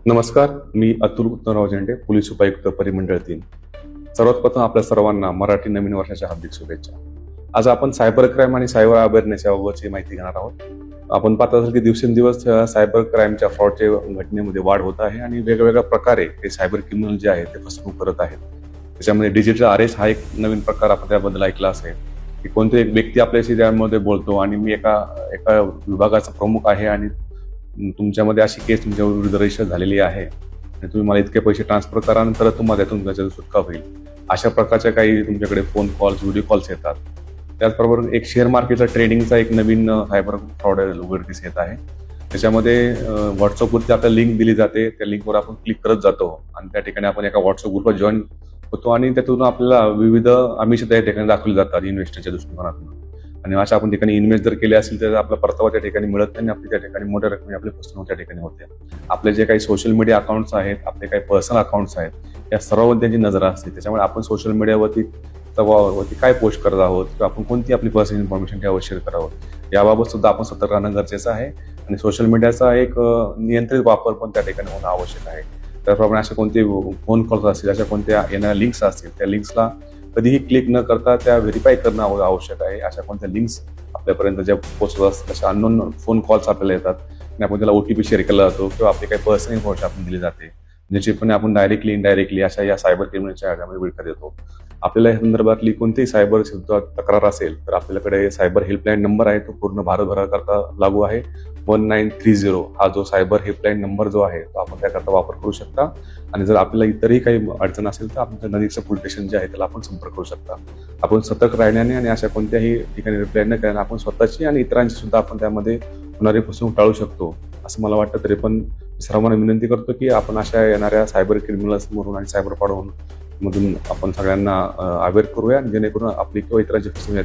नमस्कार, मी अतुल उत्तमराव झेंडे, पोलीस उपायुक्त परिमंडळ 3. सर्वात प्रथम आपल्या सर्वांना मराठी नवीन वर्षाच्या हार्दिक शुभेच्छा. आज आपण सायबर क्राईम आणि सायबर अवेअरनेस याबाबतची माहिती घेणार आहोत. आपण पाहत असाल की दिवसेंदिवस सायबर क्राईमच्या फ्रॉडच्या घटनेमध्ये वाढ होत आहे आणि वेगवेगळ्या प्रकारे ते सायबर क्रिमिनल जे आहेत ते फसवणूक करत आहेत. त्याच्यामध्ये डिजिटल अरेस्ट हा एक नवीन प्रकार आपण त्याबद्दल ऐकला असेल की कोणते एक व्यक्ती आपल्याशी त्यामध्ये बोलतो आणि मी एका एका विभागाचा प्रमुख आहे आणि तुमच्यामध्ये अशी केस तुमच्या विरुद्ध रजिस्टर झालेली आहे आणि तुम्ही मला इतके पैसे ट्रान्सफर करा नंतर तुम्हाला त्यातून त्याच्यात सुटका होईल. अशा प्रकारच्या काही तुमच्याकडे फोन कॉल्स, व्हिडिओ कॉल्स येतात. त्याचबरोबर एक शेअर मार्केटचा ट्रेडिंगचा एक नवीन सायबर फ्रॉड उघडकीस येत आहे. त्याच्यामध्ये व्हॉट्सअपवरती आपल्याला लिंक दिली जाते, त्या लिंकवर आपण क्लिक करत जातो आणि त्या ठिकाणी आपण एका व्हॉट्सअप ग्रुपवर जॉईन होतो आणि त्यातून आपल्याला विविध आमिष त्या ठिकाणी दाखवली जातात इन्व्हेस्टरच्या दृष्टिकोनातून. आणि अशा आपण ठिकाणी इन्व्हेस्ट जर केले असेल तर आपला परतावा त्या ठिकाणी मिळत नाही, आपली त्या ठिकाणी मोठ्या रकमेने आपली फसवणूक त्या ठिकाणी होते. आपले जे काही सोशल मीडिया अकाउंट्स आहेत, आपले काही पर्सनल अकाउंट्स आहेत, या सर्वांवर त्यांची नजर असते. त्याच्यामुळे आपण सोशल मीडियावरती काय पोस्ट करत आहोत किंवा आपण कोणती आपली पर्सनल इन्फॉर्मेशन त्यावर शेअर करावं याबाबत सुद्धा आपण सतर्क राहणं गरजेचं आहे. आणि सोशल मीडियाचा एक नियंत्रित वापर पण त्या ठिकाणी होणं आवश्यक आहे. त्याप्रमाणे अशा कोणते फोन कॉल्स असतील, अशा कोणत्या येणाऱ्या लिंक्स असतील, त्या लिंक्सला कधीही क्लिक न करता त्या व्हेरीफाय करणं आवश्यक आहे. अशा कोणत्या लिंक्स आपल्यापर्यंत ज्या पोहोचत असतात, तशा अननोन फोन कॉल्स आपल्याला येतात आणि आपण त्याला OTP शेअर केला जातो किंवा आपली काही पर्सनल इन्फॉर्मेशन आपण दिली जाते, ज्याची आपण डायरेक्टली इनडायरेक्टली अशा या सायबर क्रिमिनलच्या ह्याच्यामध्ये विळखा देतो. आपल्याला या संदर्भातली कोणतीही सायबर तक्रार असेल तर आपल्याकडे सायबर हेल्पलाईन नंबर आहे, तो पूर्ण भारतभराकरता लागू आहे. 1930 हा जो सायबर हेल्पलाईन नंबर जो आहे तो आपण त्याकरता वापर करू शकता. आणि जर आपल्याला इतरही काही अडचण असेल तर आपण नजीकचं पोलीस स्टेशन जे आहे त्याला आपण संपर्क करू शकता. आपण सतर्क राहण्याने आणि अशा कोणत्याही ठिकाणी रिप्लाय न करण्याने आपण स्वतःची आणि इतरांची सुद्धा आपण त्यामध्ये होणारी फसवणूक टाळू शकतो असं मला वाटतं. तरी पण सर्वांना विनंती करतो की आपण अशा येणाऱ्या सायबर क्रिमिनल्समधून आणि सायबर फ्रॉड मधून आपण सगळ्यांना अवेअर करूया, जेणेकरून आपली किंवा इतरांची फसवणूक